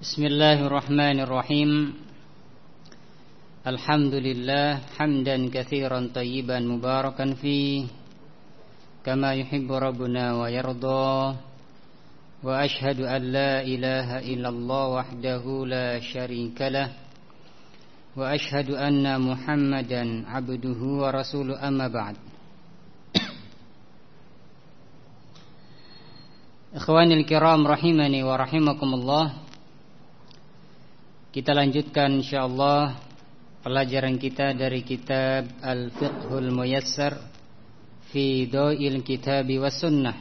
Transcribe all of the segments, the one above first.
Bismillahirrahmanirrahim. Alhamdulillah hamdan katsiran tayyiban mubarakan fi kama yuhibbu rabbuna wa yarda. Wa ashhadu an la ilaha illallah wahdahu la syarika lah. Wa ashhadu anna Muhammadan abduhu wa rasuluhu, amma ba'd. Ikhwanil kiram rahimani wa rahimakumullah. Kita lanjutkan insyaallah pelajaran kita dari kitab Al-Fiqhul Muyassar fi Dhaw'il Kitabi was Sunnah.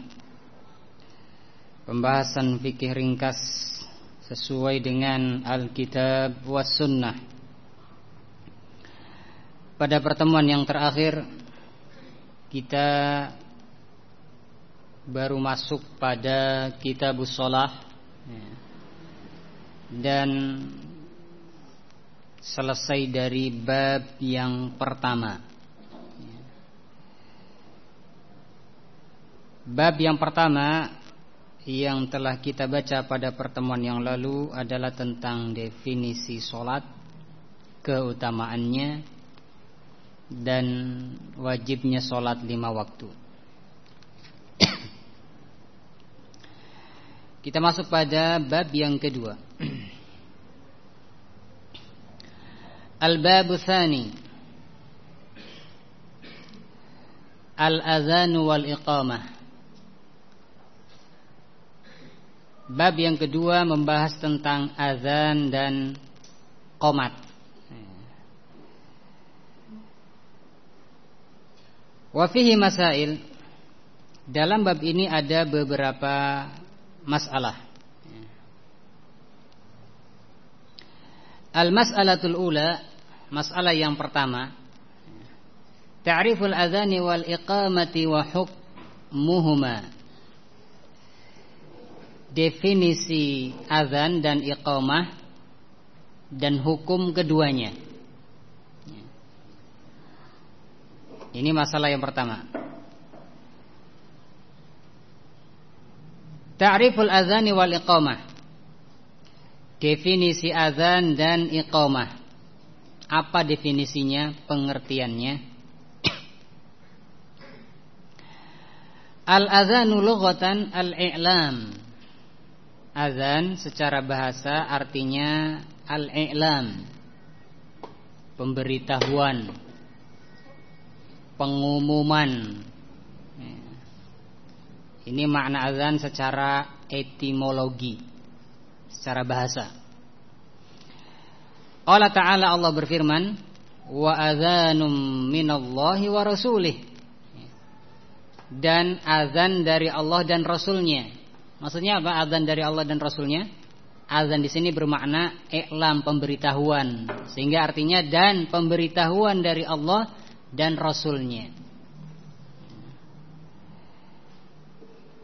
Pembahasan fikih ringkas sesuai dengan Al-Kitab was Sunnah. Pada pertemuan yang terakhir kita baru masuk pada Kitabus Shalah dan selesai dari bab yang pertama. Bab yang pertama yang telah kita baca pada pertemuan yang lalu adalah tentang definisi sholat, keutamaannya, dan wajibnya sholat 5 waktu. Kita masuk pada bab yang kedua. Al-babu tsani, al-adzan wal iqamah. Bab yang kedua membahas tentang azan dan qomat. Wa fihi masail. Dalam bab ini ada beberapa masalah. Al-mas'alatul ula, masalah yang pertama, ta'riful adzani wal iqamati wa hukmuhuma. Definisi azan dan iqamah dan hukum keduanya. Ini masalah yang pertama. Ta'riful adzani wal iqamah. Definisi azan dan iqamah. Apa definisinya, pengertiannya? Al-adzanu lughatan al-i'lam. Azan secara bahasa artinya al-i'lam, pemberitahuan, pengumuman. Ini makna azan secara etimologi, secara bahasa. Allah Ta'ala, Allah berfirman, wa adzanum minallahi wa rasulih. Dan azan dari Allah dan Rasulnya. Maksudnya apa azan dari Allah dan Rasulnya? Azan di sini bermakna i'lam, pemberitahuan. Sehingga artinya dan pemberitahuan dari Allah dan Rasulnya.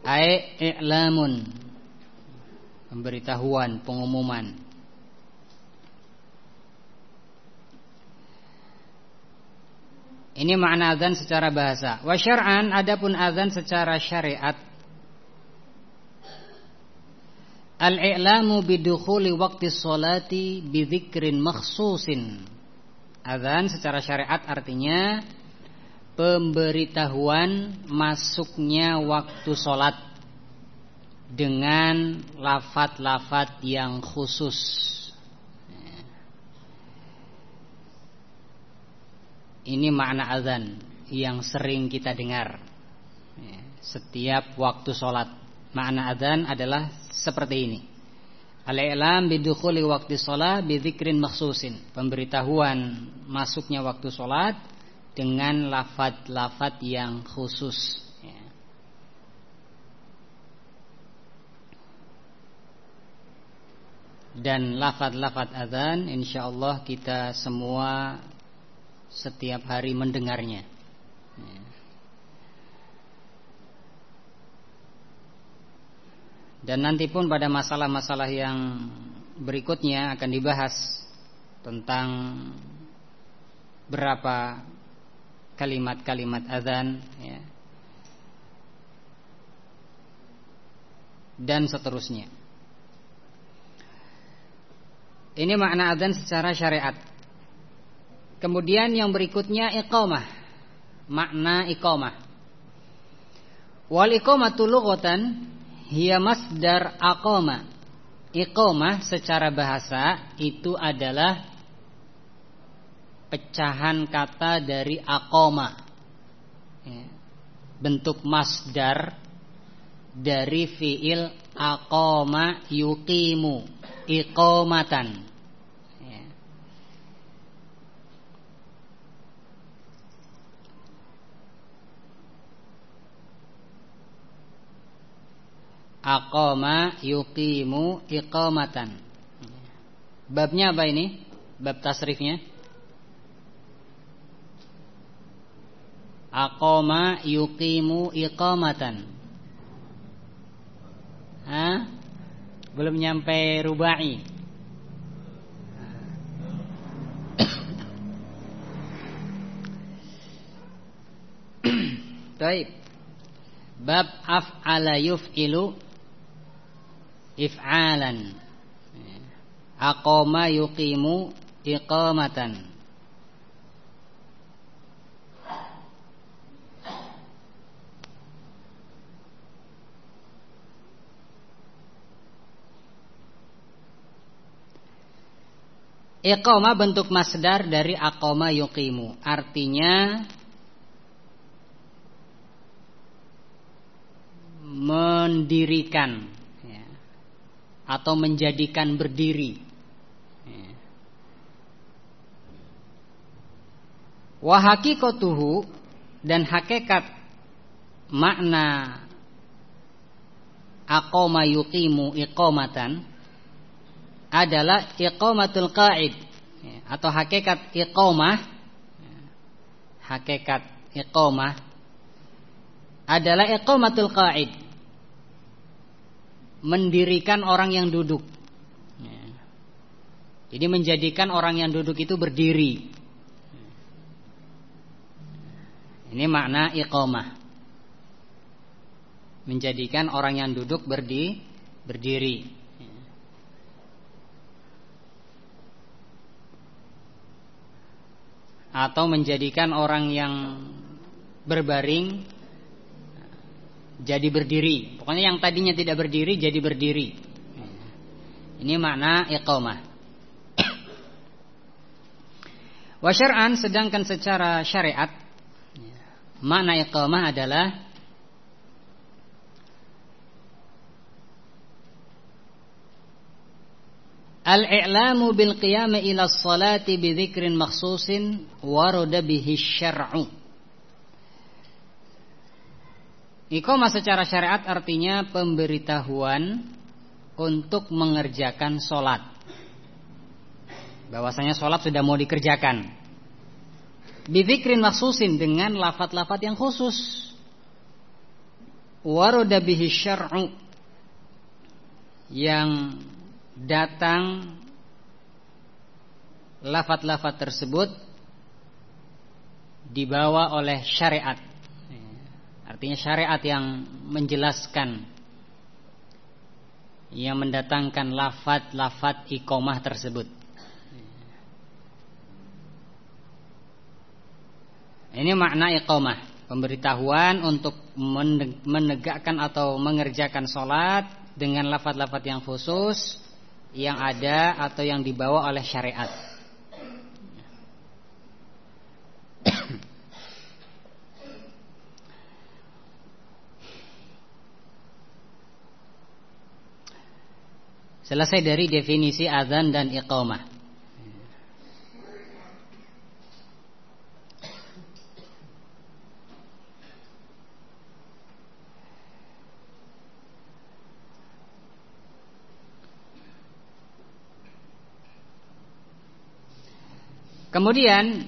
I'lamun, pemberitahuan, pengumuman. Ini makna azan secara bahasa. Wa syar'an, adapun azan secara syariat, al-i'lamu bidukhuli waqti sholati bidzikrin makhsusin. Azan secara syariat artinya pemberitahuan masuknya waktu sholat dengan lafaz-lafaz yang khusus. Ini makna azan yang sering kita dengar setiap waktu sholat. Makna azan adalah seperti ini. Al-i'lam bidukhuli waqti sholat bidzikrin makhsusin. Pemberitahuan masuknya waktu sholat dengan lafaz-lafaz yang khusus. Dan lafaz-lafaz azan insyaallah kita semua setiap hari mendengarnya. Dan nanti pun pada masalah-masalah yang berikutnya akan dibahas tentang berapa kalimat-kalimat azan, dan seterusnya. Ini makna adzan secara syariat. Kemudian yang berikutnya iqamah. Makna iqamah. Wal iqamatu lughatan hiya masdar aqama. Iqamah secara bahasa itu adalah pecahan kata dari aqama. Bentuk masdar dari fiil aqama yuqimu, iqamatan. Aqama yuqimu iqamatan. Babnya apa ini? Bab tasrifnya. Aqama yuqimu iqamatan. Belum nyampe rubai. Baik. Bab af'ala yuf'ilu if'alan. Aqama yuqimu iqamatan. Iqamah bentuk masdar dari aqama yuqimu. Artinya mendirikan atau menjadikan berdiri. Wa haqiqatuhu, dan hakikat makna aqama yuqimu iqamatan adalah iqamatul qa'id, atau hakikat iqamah. Hakikat iqamah adalah iqamatul qa'id, mendirikan orang yang duduk. Jadi menjadikan orang yang duduk itu berdiri. Ini makna iqamah. Menjadikan orang yang duduk berdiri. Atau menjadikan orang yang berbaring jadi berdiri. Pokoknya yang tadinya tidak berdiri jadi berdiri. Ini makna iqamah. Wa syar'an, sedangkan secara syariat makna iqamah adalah al-i'lamu bil qiyam ila as-salati bi dzikrin makhsusin warada bihi syar'u. Iqamah secara syariat artinya pemberitahuan untuk mengerjakan sholat. Bahwasanya sholat sudah mau dikerjakan. Bidzikrin makhsusin, dengan lafaz-lafaz yang khusus. Warada bihi syar'u, yang datang lafaz-lafaz tersebut dibawa oleh syariat. Artinya syariat yang menjelaskan, yang mendatangkan lafaz-lafaz iqamah tersebut. Ini makna iqamah, pemberitahuan untuk menegakkan atau mengerjakan sholat dengan lafaz-lafaz yang khusus yang ada atau yang dibawa oleh syariat. Selesai dari definisi azan dan iqamah. Kemudian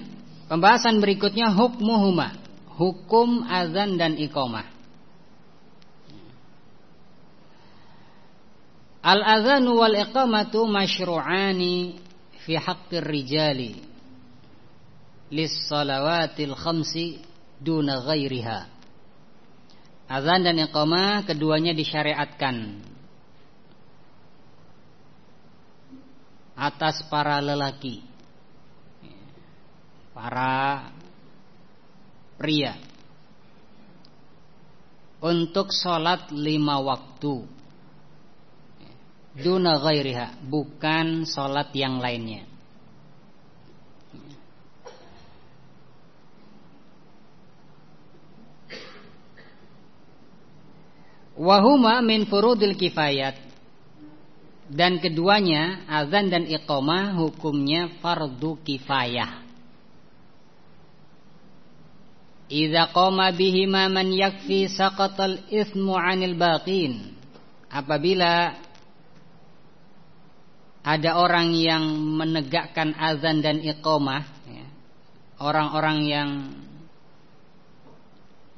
pembahasan berikutnya hukmuhuma, hukum azan dan iqamah. Al-azanu wal iqamatu masyru'ani fi haqqir rijali lis-salawatil khamsi duna ghairiha. Azan dan iqamah keduanya disyariatkan atas para lelaki, para pria, untuk sholat 5 waktu, duna ghairiha, bukan sholat yang lainnya. Wahuma min furudil kifayat, dan keduanya azan dan iqamah hukumnya fardu kifayah. Idza qama bihima man yakfi saqatal itsmu 'anil baqin. Apabila ada orang yang menegakkan azan dan iqamah, ya, orang-orang yang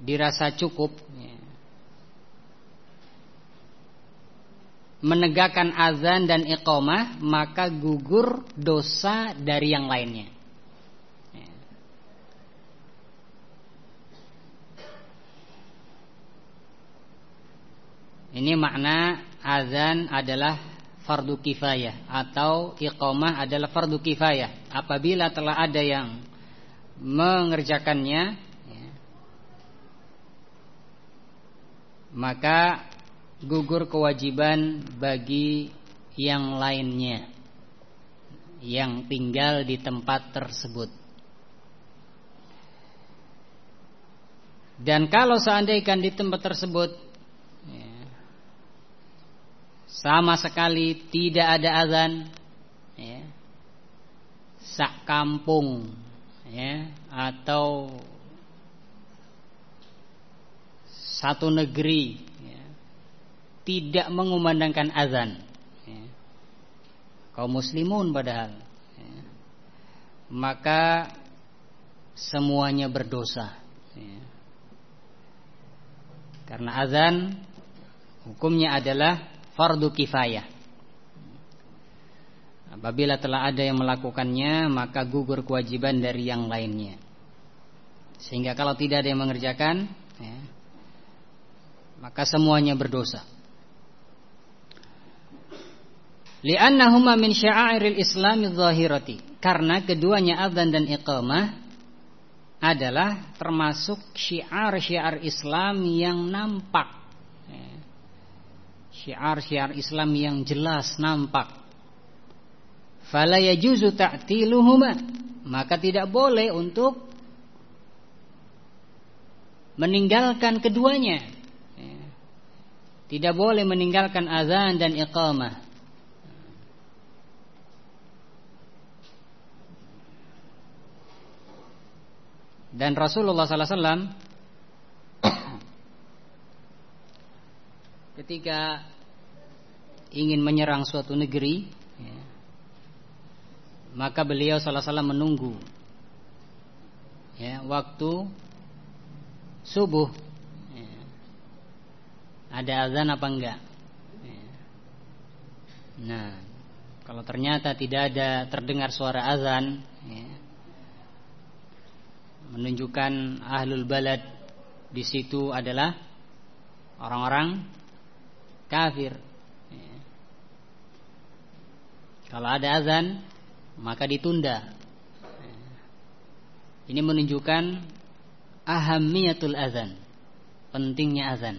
dirasa cukup, ya, menegakkan azan dan iqamah, maka gugur dosa dari yang lainnya. Ini makna azan adalah fardu kifayah atau iqamah adalah fardu kifayah. Apabila telah ada yang mengerjakannya, ya, maka gugur kewajiban bagi yang lainnya yang tinggal di tempat tersebut. Dan kalau seandainya di tempat tersebut, ya, sama sekali tidak ada azan, ya, sak kampung, ya, atau satu negeri, ya, tidak mengumandangkan azan, ya, kaum muslimun padahal, ya, maka semuanya berdosa, ya. Karena azan hukumnya adalah fardu kifayah. Apabila telah ada yang melakukannya, maka gugur kewajiban dari yang lainnya. Sehingga kalau tidak ada yang mengerjakan, ya, maka semuanya berdosa. Li'annahuma min sya'airil islami dzahirati. Karena keduanya azan dan iqamah adalah termasuk syiar-syiar Islam yang nampak, syiar-syiar Islam yang jelas nampak. Fala yajuzu ta'tiluhuma, maka tidak boleh untuk meninggalkan keduanya, tidak boleh meninggalkan azan dan iqamah. Dan Rasulullah sallallahu alaihi wasallam ketika ingin menyerang suatu negeri, ya, maka beliau sallallahu alaihi wasallam menunggu, ya, waktu subuh, ya, ada azan apa enggak, ya. Nah, kalau ternyata tidak ada terdengar suara azan, ya, menunjukkan ahlul balad di situ adalah orang-orang kafir. Kalau ada azan, maka ditunda. Ini menunjukkan ahamiyatul azan, pentingnya azan.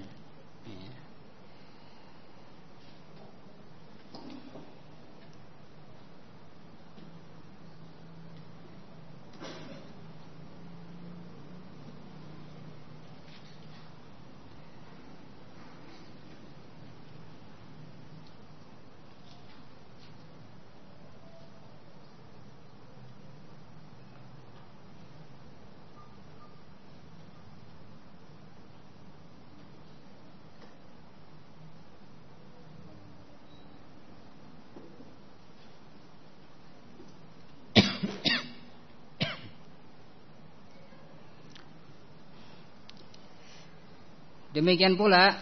Demikian pula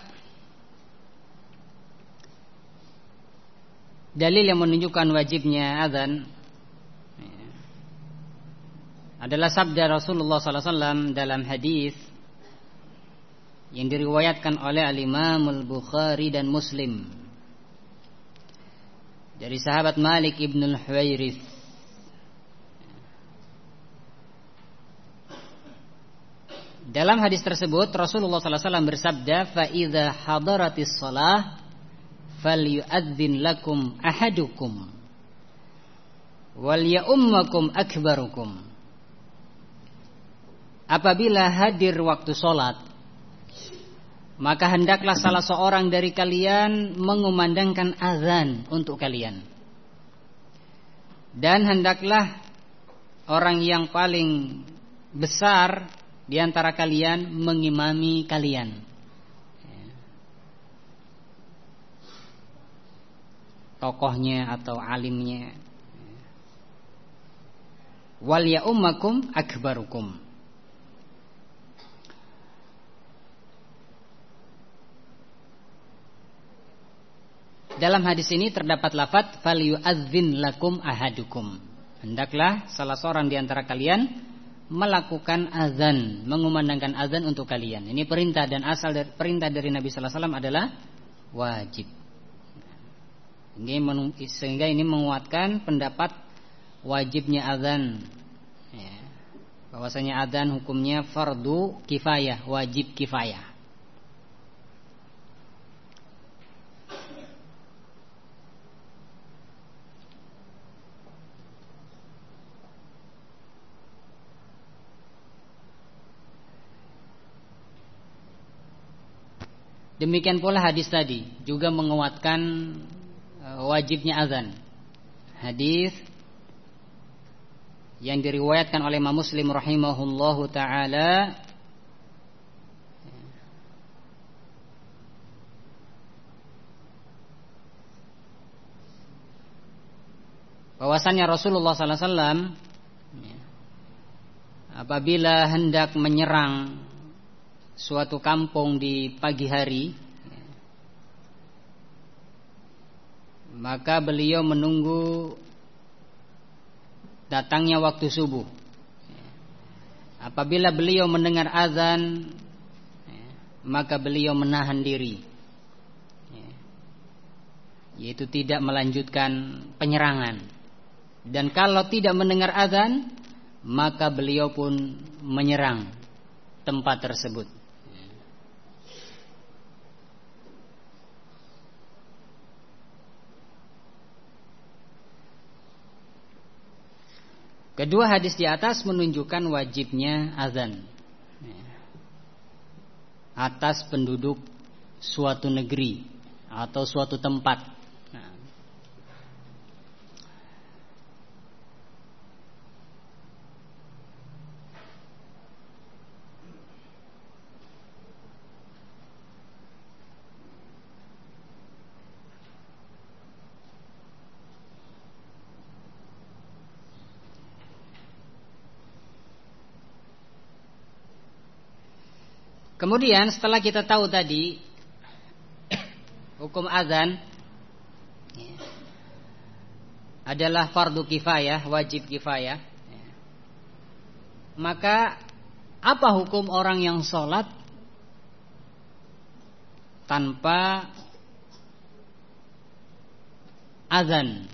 dalil yang menunjukkan wajibnya azan adalah sabda Rasulullah sallallahu alaihi wasallam dalam hadis yang diriwayatkan oleh Al-Imam Al-Bukhari dan Muslim dari sahabat Malik ibn al-Huwairits. Dalam hadis tersebut Rasulullah sallallahu alaihi wasallam bersabda, "Fa idza hadaratis shalah falyu'adzin lakum ahadukum wal ya'ummakum akbarukum." Apabila hadir waktu sholat, maka hendaklah salah seorang dari kalian mengumandangkan azan untuk kalian. Dan hendaklah orang yang paling besar di antara kalian mengimami kalian. Tokohnya atau alimnya. Wal ya'ummakum akbarukum. Dalam hadis ini terdapat lafaz falyu'adzin lakum ahadukum. Hendaklah salah seorang di antara kalian melakukan azan, mengumandangkan azan untuk kalian. Ini perintah, dan asal dari perintah dari Nabi sallallahu alaihi wasallam adalah wajib. Sehingga ini menguatkan pendapat wajibnya azan. Bahwasanya azan hukumnya fardu kifayah, wajib kifayah. Demikian pula hadis tadi juga menguatkan wajibnya azan. Hadis yang diriwayatkan oleh Imam Muslim rahimahullahu taala bahwasanya Rasulullah sallallahu alaihi wasallam apabila hendak menyerang suatu kampung di pagi hari, maka beliau menunggu datangnya waktu subuh. Apabila beliau mendengar azan, maka beliau menahan diri, yaitu tidak melanjutkan penyerangan. Dan kalau tidak mendengar azan, maka beliau pun menyerang tempat tersebut. Kedua hadis di atas menunjukkan wajibnya azan atas penduduk suatu negeri atau suatu tempat. Kemudian setelah kita tahu tadi hukum azan adalah fardu kifayah, wajib kifayah, maka apa hukum orang yang sholat tanpa azan?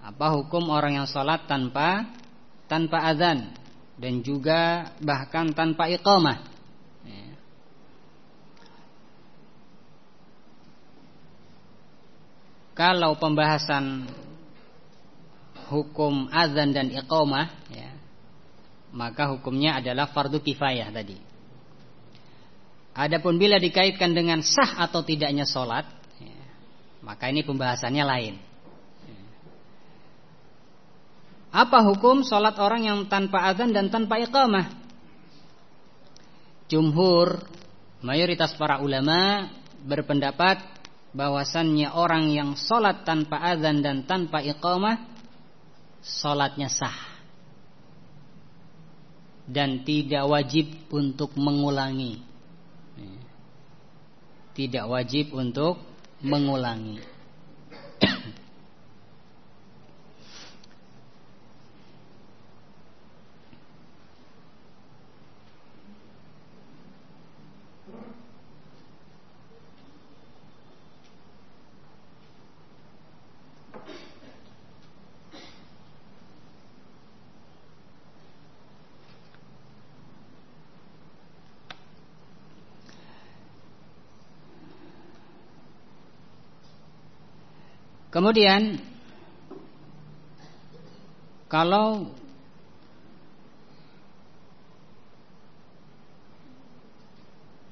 Apa hukum orang yang sholat tanpa azan dan juga bahkan tanpa iqamah? Kalau pembahasan hukum azan dan iqamah, maka hukumnya adalah fardu kifayah tadi. Adapun bila dikaitkan dengan sah atau tidaknya sholat, maka ini pembahasannya lain. Apa hukum sholat orang yang tanpa azan dan tanpa iqamah? Jumhur, mayoritas para ulama berpendapat bahwasannya orang yang sholat tanpa azan dan tanpa iqamah, sholatnya sah dan tidak wajib untuk mengulangi. Tidak wajib untuk mengulangi. Kemudian kalau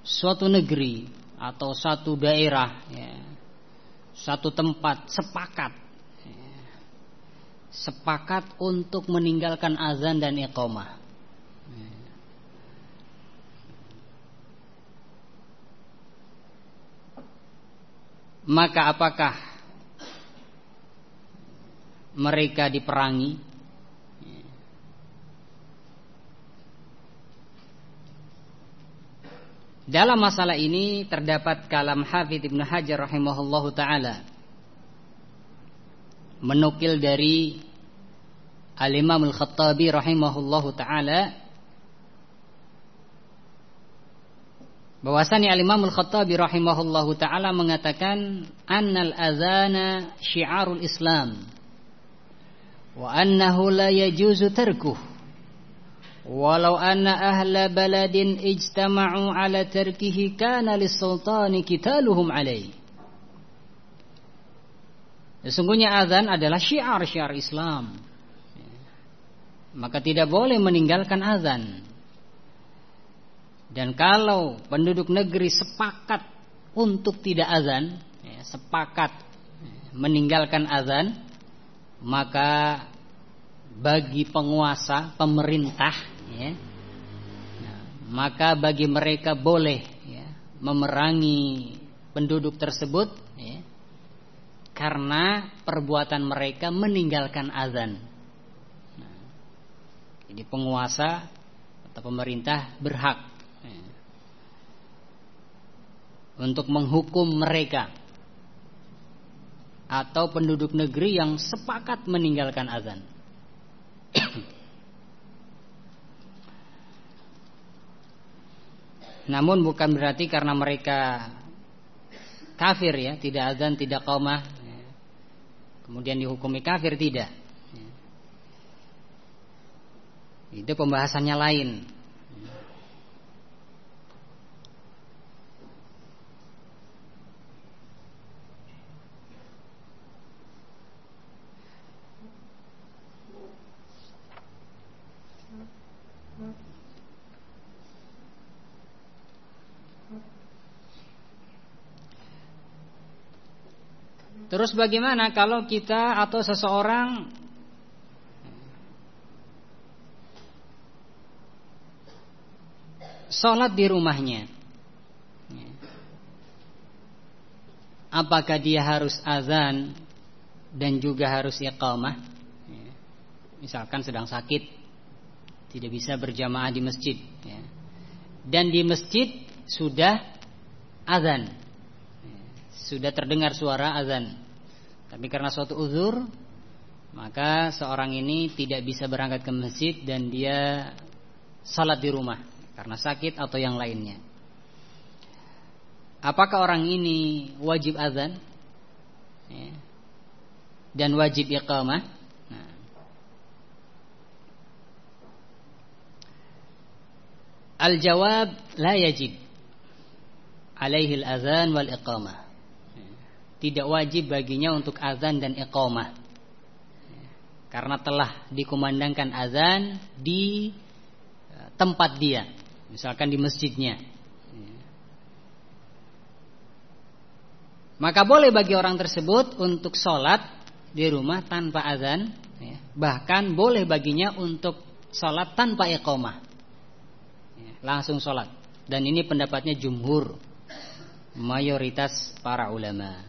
suatu negeri atau satu daerah, ya, satu tempat sepakat untuk meninggalkan azan dan iqamah, maka apakah mereka diperangi? Dalam masalah ini terdapat kalam Hafidz Ibnu Hajar rahimahullahu taala, menukil dari Al-Imam Al-Khattabi rahimahullahu taala, bahwasanya Al-Imam Al-Khattabi rahimahullahu taala mengatakan annal azana syiarul Islam wa annahu la yajuzu tarkuh walau anna ahla baladin ijtama'u ala tarkihi kana lis-sultani qitaluhum alaihi. Sesungguhnya azan adalah syiar Islam, maka tidak boleh meninggalkan azan. Dan kalau penduduk negeri sepakat untuk tidak azan, sepakat meninggalkan azan, maka bagi penguasa, pemerintah, maka bagi mereka boleh memerangi penduduk tersebut, karena perbuatan mereka meninggalkan azan. Jadi penguasa atau pemerintah berhak untuk menghukum mereka atau penduduk negeri yang sepakat meninggalkan azan. Namun bukan berarti karena mereka kafir, ya, tidak azan, tidak qamah, kemudian dihukumi kafir, tidak. Itu pembahasannya lain. Terus bagaimana kalau kita atau seseorang sholat di rumahnya? Apakah dia harus azan dan juga harus iqamah? Misalkan sedang sakit, tidak bisa berjamaah di masjid, dan di masjid sudah azan, sudah terdengar suara azan, tapi karena suatu uzur, maka seorang ini tidak bisa berangkat ke masjid dan dia salat di rumah karena sakit atau yang lainnya. Apakah orang ini wajib azan dan wajib iqamah? Al-jawab la yajib alaihi al-azan wal iqamah. Tidak wajib baginya untuk azan dan iqamah, karena telah dikumandangkan azan di tempat dia, misalkan di masjidnya. Maka boleh bagi orang tersebut untuk sholat di rumah tanpa azan, bahkan boleh baginya untuk sholat tanpa iqamah, langsung sholat. Dan ini pendapatnya jumhur, mayoritas para ulama.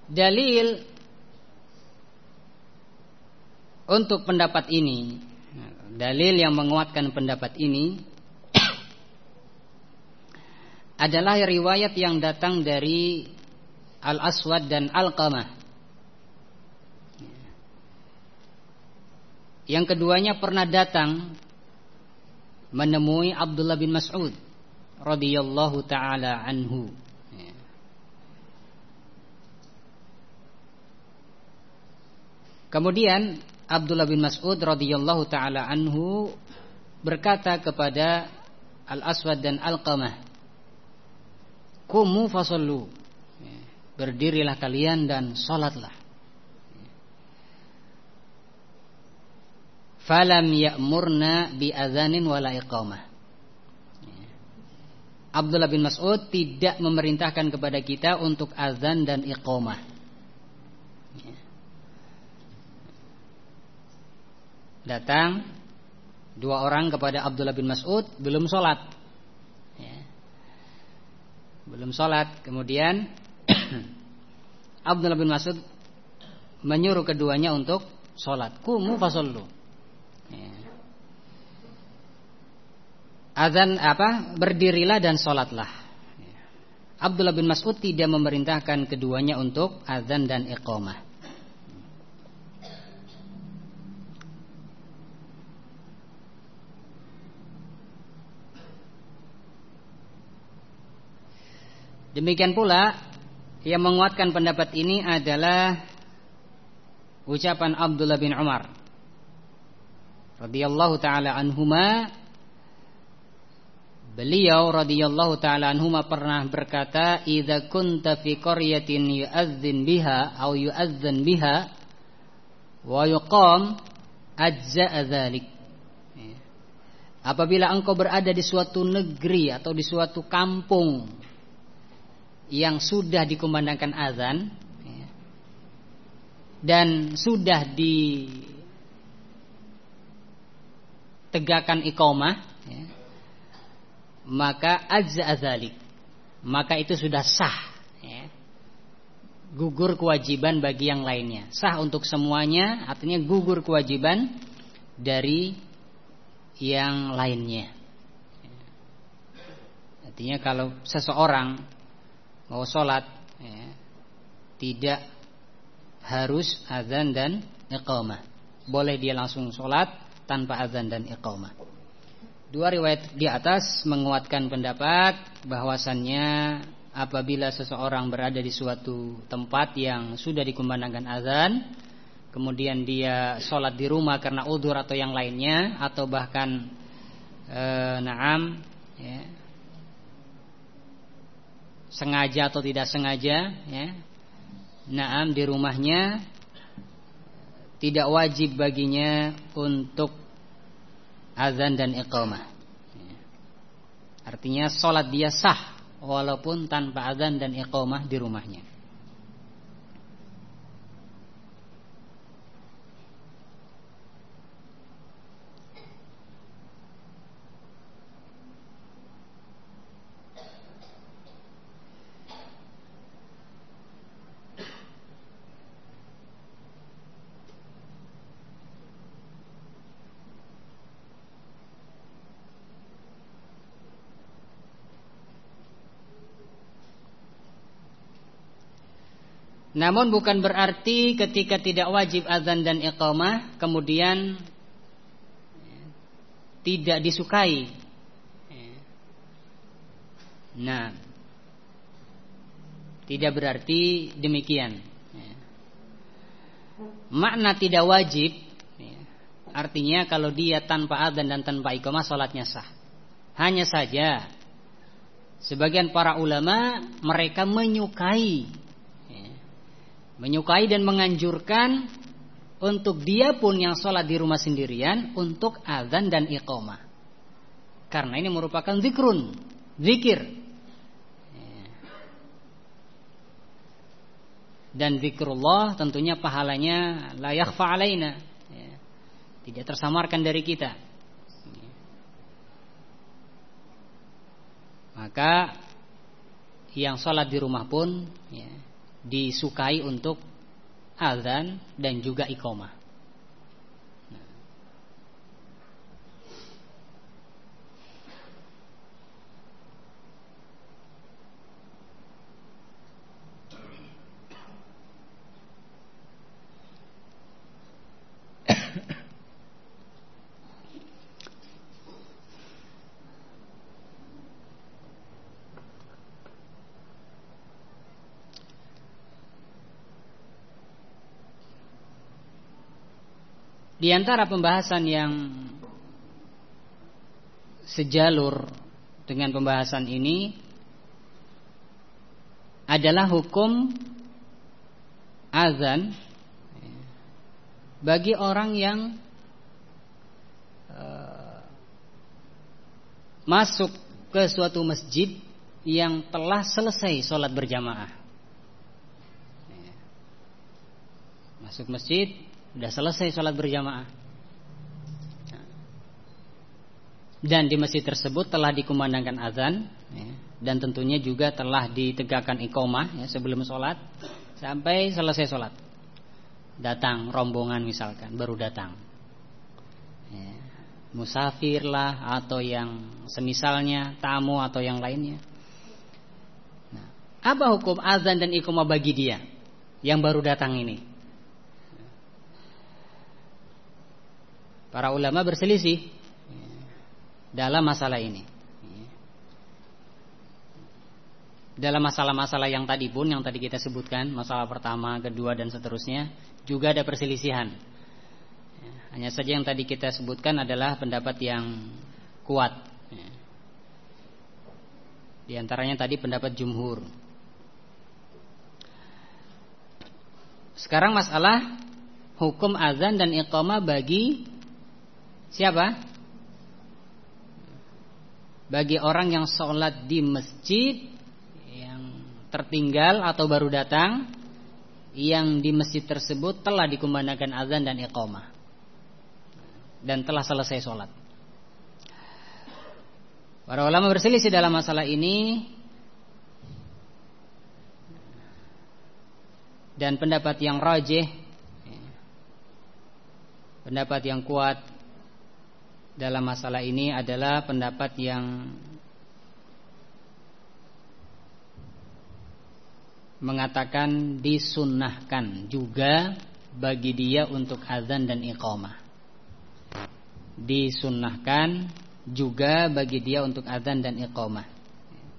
Dalil untuk pendapat ini, dalil yang menguatkan pendapat ini adalah riwayat yang datang dari Al-Aswad dan Al-Qamah. Yang keduanya pernah datang menemui Abdullah bin Mas'ud radhiyallahu taala anhu. Kemudian Abdullah bin Mas'ud radhiyallahu taala anhu berkata kepada Al-Aswad dan Alqamah, "Qumu fasallu." Berdirilah kalian dan salatlah. Falam ya'murna bi adzanin wala iqamah. Abdullah bin Mas'ud tidak memerintahkan kepada kita untuk azan dan iqamah. Datang dua orang kepada Abdullah bin Mas'ud, belum sholat, belum sholat. Kemudian Abdullah bin Mas'ud menyuruh keduanya untuk sholat. Qumu fasallu. Azan berdirilah dan sholatlah. Abdullah bin Mas'ud tidak memerintahkan keduanya untuk azan dan iqamah. Demikian pula yang menguatkan pendapat ini adalah ucapan Abdullah bin Umar radhiyallahu taala anhuma. Beliau radhiyallahu taala anhuma pernah berkata, "Idza kunta fi qaryatin yu'adzin biha aw yu'adzan biha wa yuqam ajza'a dzalik." Apabila engkau berada di suatu negeri atau di suatu kampung yang sudah dikumandangkan azan dan sudah ditegakkan iqamah, maka ajza'a dzalik, maka itu sudah sah, gugur kewajiban bagi yang lainnya. Sah untuk semuanya, artinya gugur kewajiban dari yang lainnya. Artinya kalau seseorang mau sholat, tidak harus azan dan iqamah, boleh dia langsung sholat tanpa azan dan iqamah. Dua riwayat di atas menguatkan pendapat bahwasannya apabila seseorang berada di suatu tempat yang sudah dikumandangkan azan, kemudian dia sholat di rumah karena udzur atau yang lainnya, atau bahkan sengaja atau tidak sengaja, di rumahnya, tidak wajib baginya untuk azan dan iqamah. Artinya sholat dia sah walaupun tanpa azan dan iqamah di rumahnya. Namun bukan berarti ketika tidak wajib azan dan iqamah kemudian tidak disukai. Nah, tidak berarti demikian. Makna tidak wajib artinya kalau dia tanpa azan dan tanpa iqamah salatnya sah. Hanya saja sebagian para ulama mereka menyukai dan menganjurkan untuk dia pun yang sholat di rumah sendirian untuk azan dan iqamah, karena ini merupakan zikir, dan zikrullah tentunya pahalanya la yakhfa alaina, tidak tersamarkan dari kita. Maka yang sholat di rumah pun disukai untuk azan dan juga iqamah. Di antara pembahasan yang sejalur dengan pembahasan ini adalah hukum azan bagi orang yang masuk ke suatu masjid yang telah selesai sholat berjamaah. Masuk masjid, sudah selesai sholat berjamaah, dan di masjid tersebut telah dikumandangkan azan, dan tentunya juga telah ditegakkan iqamah sebelum sholat sampai selesai sholat. Datang rombongan misalkan, baru datang, musafir lah atau yang semisalnya, tamu atau yang lainnya. Nah, apa hukum azan dan iqamah bagi dia yang baru datang ini? Para ulama berselisih dalam masalah ini. Dalam masalah-masalah yang tadi pun, yang tadi kita sebutkan, masalah pertama, kedua dan seterusnya, juga ada perselisihan. Hanya saja yang tadi kita sebutkan adalah pendapat yang kuat. Di antaranya tadi pendapat jumhur. Sekarang masalah hukum azan dan iqamah bagi siapa? Bagi orang yang sholat di masjid yang tertinggal atau baru datang, yang di masjid tersebut telah dikumandangkan azan dan iqamah dan telah selesai sholat. Para ulama berselisih dalam masalah ini, dan pendapat yang rajih, pendapat yang kuat dalam masalah ini adalah pendapat yang mengatakan disunnahkan juga bagi dia untuk azan dan iqamah. Disunnahkan juga bagi dia untuk azan dan iqamah.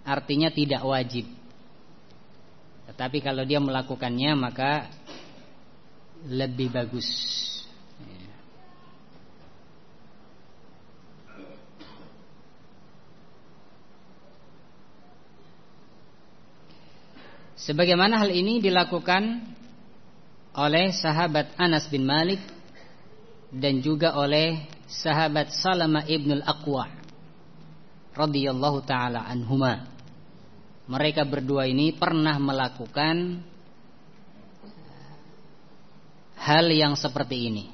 Artinya tidak wajib. Tetapi kalau dia melakukannya maka lebih bagus. Sebagaimana hal ini dilakukan oleh sahabat Anas bin Malik dan juga oleh sahabat Salamah ibnul Aqwa radhiyallahu taala anhuma. Mereka berdua ini pernah melakukan hal yang seperti ini.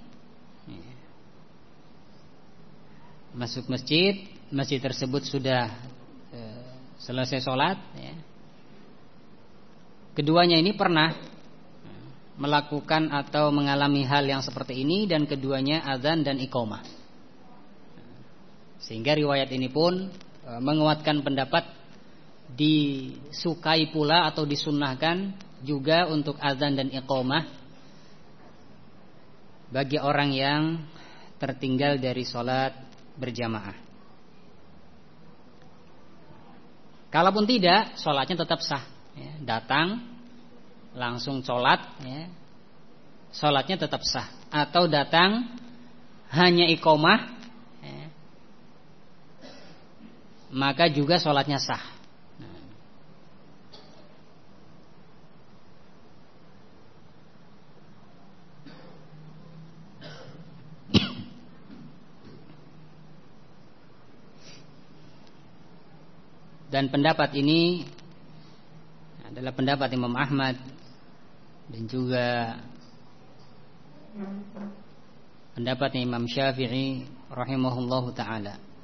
Masuk masjid, masjid tersebut sudah selesai sholat, Keduanya ini pernah melakukan atau mengalami hal yang seperti ini, dan keduanya azan dan iqamah. Sehingga riwayat ini pun menguatkan pendapat disukai pula atau disunnahkan juga untuk azan dan iqamah bagi orang yang tertinggal dari sholat berjamaah. Kalaupun tidak, sholatnya tetap sah. Datang langsung sholat, sholatnya tetap sah. Atau datang hanya iqamah, maka juga sholatnya sah. Dan pendapat ini adalah pendapat Imam Ahmad dan juga pendapatnya Imam Syafi'i rahimahullahu ta'ala.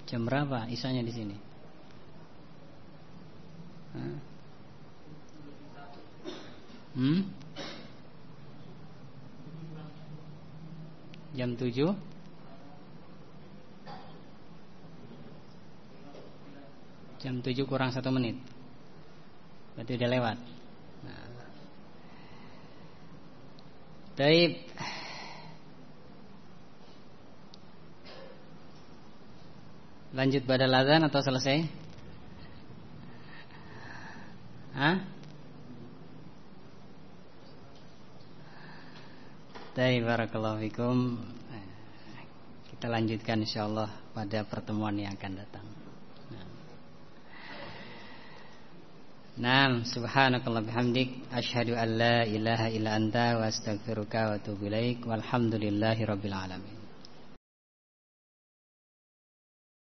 Jam berapa isanya di sini? Jam 7. Jam 7 kurang 1 menit. Berarti udah lewat. Nah. Baik. Lanjut badal azan atau selesai? Hah? Baik, barakallahu fikum. Kita lanjutkan insyaallah pada pertemuan yang akan datang. Naam, subhanakallah bihamdik asyhadu an la ilaha illa anta wa astaghfiruka wa atubu ilaik. Walhamdulillahirabbil alamin.